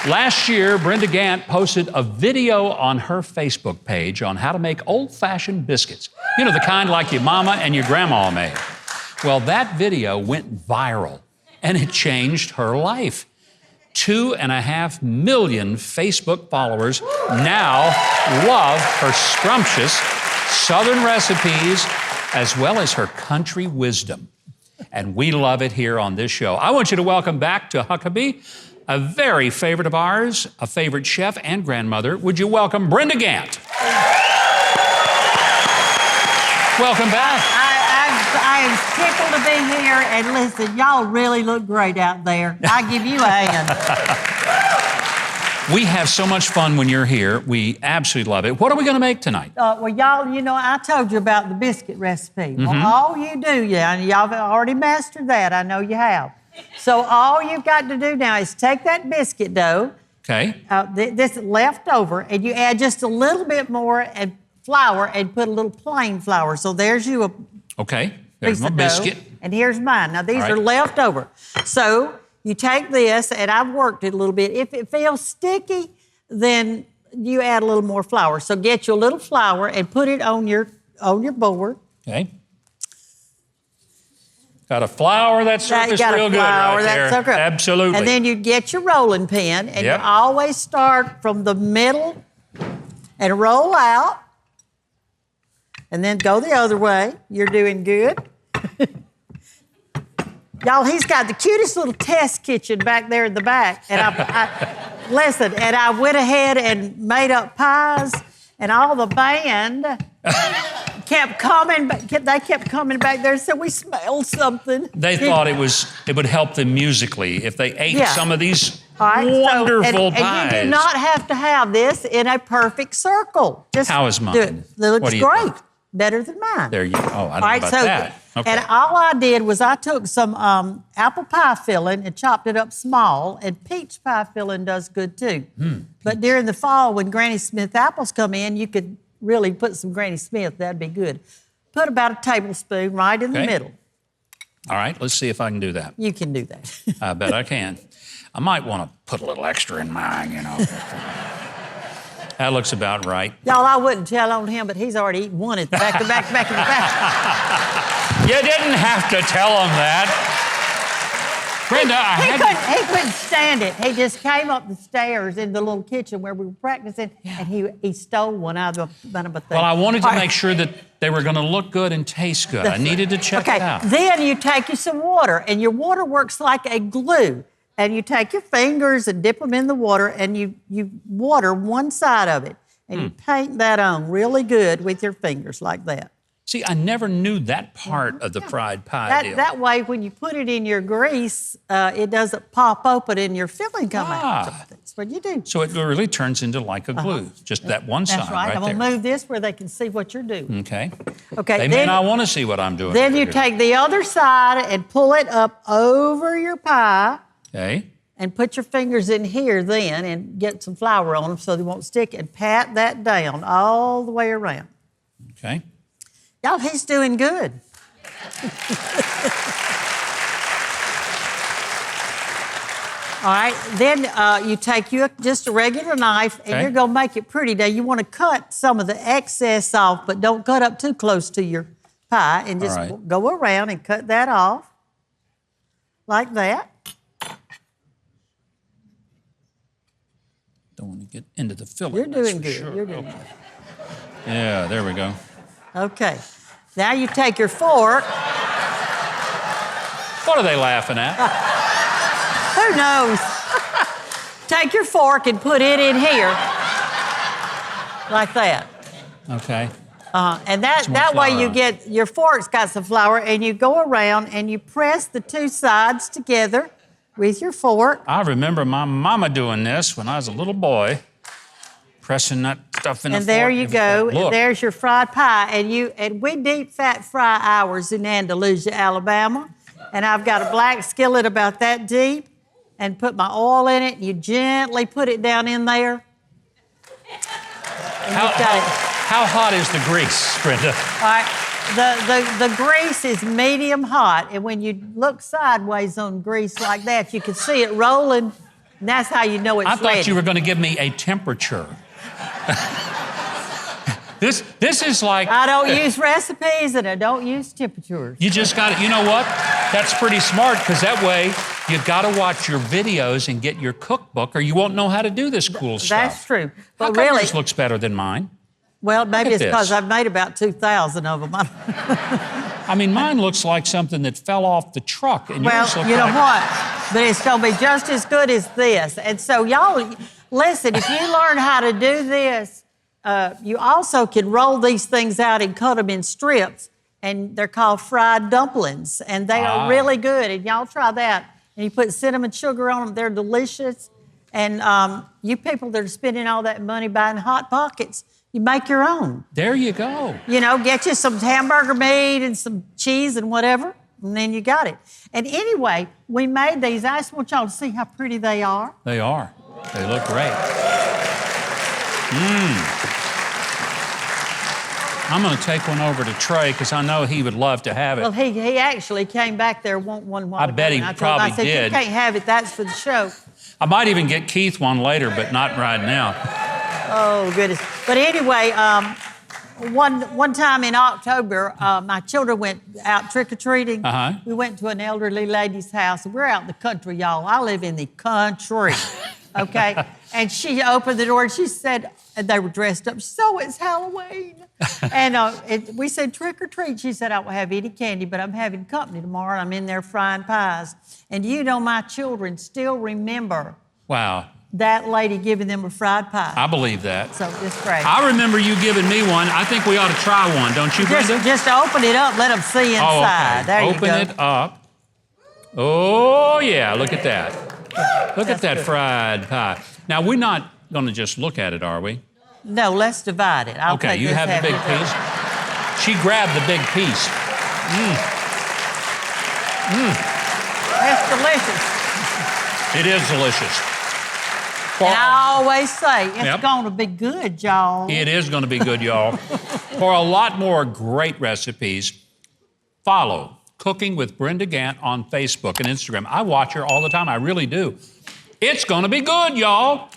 Last year, Brenda Gantt posted a video on her Facebook page on how to make old-fashioned biscuits. You know, the kind like your mama and your grandma made. Well, that video went viral, and it changed her life. 2.5 million Facebook followers now love her scrumptious Southern recipes as well as her country wisdom. And we love it here on this show. I want you to welcome back to Huckabee a very favorite of ours, a favorite chef and grandmother. Would you welcome Brenda Gantt? Welcome back. I am tickled to be here, and listen, y'all really look great out there. I give you a hand. We have so much fun when you're here. We absolutely love it. What are we going to make tonight? Well, y'all, you know, I told you about the biscuit recipe. Well, all you do, and y'all have already mastered that. I know you have. So all you've got to do now is take that biscuit dough. Okay. This left over, and you add just a little bit more and flour and put a little plain flour. So there's you a okay. There's my dough, biscuit. and here's mine. Now, these are left over. So you take this, and I've worked it a little bit. If it feels sticky, then you add a little more flour. So get you a little flour and put it on your board. Okay. Got a flour that surface real good right there. So good. Absolutely. And then you get your rolling pin, and you always start from the middle and roll out, and then go the other way. You're doing good. Y'all, he's got the cutest little test kitchen back there in the back. And listen, and I went ahead and made up pies, and all the band kept coming. They kept coming back there and said, we smelled something. They thought it would help them musically if they ate some of these wonderful pies. And you do not have to have this in a perfect circle. Just how is mine? Do it. It looks great. Better than mine. There you go. Oh, I don't know about that. Okay. And all I did was I took some apple pie filling and chopped it up small, and peach pie filling does good too. But during the fall, when Granny Smith apples come in, you could really put some Granny Smith. That'd be good. Put about a tablespoon right in the middle. All right, let's see if I can do that. You can do that. I bet I can. I might want to put a little extra in mine, you know. That looks about right. Y'all, I wouldn't tell on him, but he's already eaten one at the back. You didn't have to tell him that. Brenda, he couldn't stand it. He just came up the stairs in the little kitchen where we were practicing, and he stole one out of a thing. Well, I wanted to make sure that they were going to look good and taste good. I needed to check it out. Then you take you some water, and your water works like a glue. And you take your fingers and dip them in the water, and you water one side of it. And you paint that on really good with your fingers like that. See, I never knew that part of the fried pie deal. That way, when you put it in your grease, it doesn't pop open and your filling come out. So that's what you do. So it really turns into like a glue, just that one side That's right. I'm going to move this where they can see what you're doing. Okay. Okay. They may not want to see what I'm doing. Then you take the other side and pull it up over your pie. Okay. And put your fingers in here then and get some flour on them so they won't stick, and pat that down all the way around. Okay. Y'all, he's doing good. All right, then you take just a regular knife, and you're going to make it pretty. Now, you want to cut some of the excess off, but don't cut up too close to your pie, and just go around and cut that off like that. Don't want to get into the filling. You're doing good. Sure. You're doing good. Yeah, there we go. Okay. Now you take your fork. What are they laughing at? Who knows? Take your fork and put it in here. Like that. Okay. And that way you get, your fork's got some flour, and you go around and you press the two sides together with your fork. I remember my mama doing this when I was a little boy, pressing that stuff in the fork. And there you go. Look. There's your fried pie. And we deep fat fry ours in Andalusia, Alabama. And I've got a black skillet about that deep, and put my oil in it. And you gently put it down in there. How hot is the grease, Brenda? All right. The grease is medium hot, and when you look sideways on grease like that, you can see it rolling And that's how you know it's I ready. thought you were going to give me a temperature. This is like... I don't use recipes and I don't use temperatures. You just got to... You know what? That's pretty smart, because that way you've got to watch your videos and get your cookbook, or you won't know how to do this cool stuff. That's true. But How come really... yours looks better than mine? Well, maybe it's this. because I've made about 2,000 of them. I mean, mine looks like something that fell off the truck. And Well, yours look you know like... what? But it's going to be just as good as this. And so y'all, listen, if you learn how to do this, you also can roll these things out and cut them in strips. And they're called fried dumplings. And they are really good. And y'all try that. And you put cinnamon sugar on them. They're delicious. And you people that are spending all that money buying Hot Pockets, you make your own. There you go. You know, get you some hamburger meat and some cheese and whatever, and then you got it. And anyway, we made these. I just want y'all to see how pretty they are. They are. They look great. I'm going to take one over to Trey, because I know he would love to have it. Well, he actually came back there wanting one while I bet he probably I said, did. You can't have it. That's for the show. I might even get Keith one later, but not right now. Oh, goodness. But anyway, one time in October, my children went out trick-or-treating. We went to an elderly lady's house. We're out in the country, y'all. I live in the country, okay? And she opened the door, and she said, and they were dressed up. She said, oh, it's Halloween. And we said, trick-or-treat. She said, I won't have any candy, but I'm having company tomorrow, and I'm in there frying pies. And you know, my children still remember that lady giving them a fried pie. I believe that. So it's great. I remember you giving me one. I think we ought to try one, don't you, Brenda? Just open it up, let them see inside. Okay. There you go. Open it up. Oh, yeah, look at that. Look at that fried pie. Now, we're not going to just look at it, are we? No, let's divide it. Okay, you have the big piece. She grabbed the big piece. That's delicious. It is delicious. And I always say, it's going to be good, y'all. It is going to be good, y'all. For a lot more great recipes, follow Cooking with Brenda Gantt on Facebook and Instagram. I watch her all the time. I really do. It's going to be good, y'all.